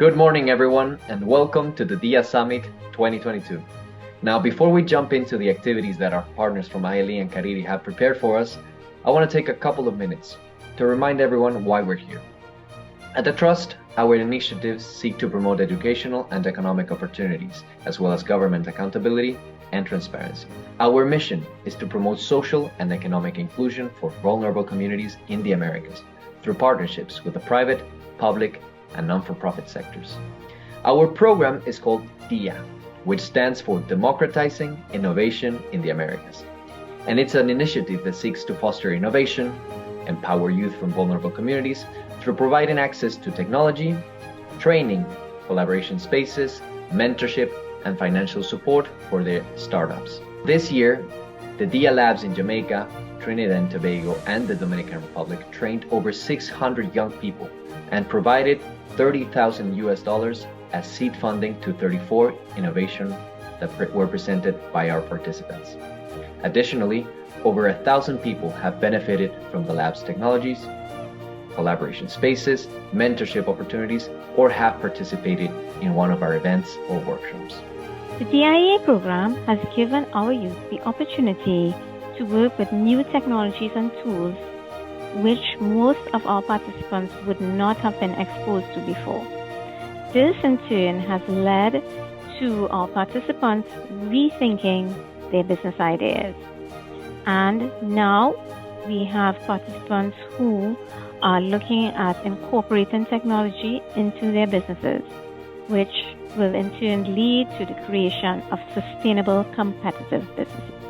Good morning, everyone, and welcome to the DIA Summit 2022. Now, before we jump into the activities that our partners from ILE and Cariri have prepared for us, I want to take a couple of minutes to remind everyone why we're here. At the Trust, our initiatives seek to promote educational and economic opportunities, as well as government accountability and transparency. Our mission is to promote social and economic inclusion for vulnerable communities in the Americas through partnerships with the private, public, and non-for-profit sectors. Our program is called DIA, which stands for Democratizing Innovation in the Americas. And it's an initiative that seeks to foster innovation, empower youth from vulnerable communities through providing access to technology, training, collaboration spaces, mentorship, and financial support for their startups. This year, the DIA Labs in Jamaica, Trinidad and Tobago, and the Dominican Republic trained over 600 young people and provided $30,000 as seed funding to 34 innovations that were presented by our participants. Additionally, over 1,000 people have benefited from the lab's technologies, collaboration spaces, mentorship opportunities, or have participated in one of our events or workshops. The DIA program has given our youth the opportunity to work with new technologies and tools which most of our participants would not have been exposed to before. This in turn has led to our participants rethinking their business ideas. And now we have participants who are looking at incorporating technology into their businesses, which will in turn lead to the creation of sustainable competitive businesses.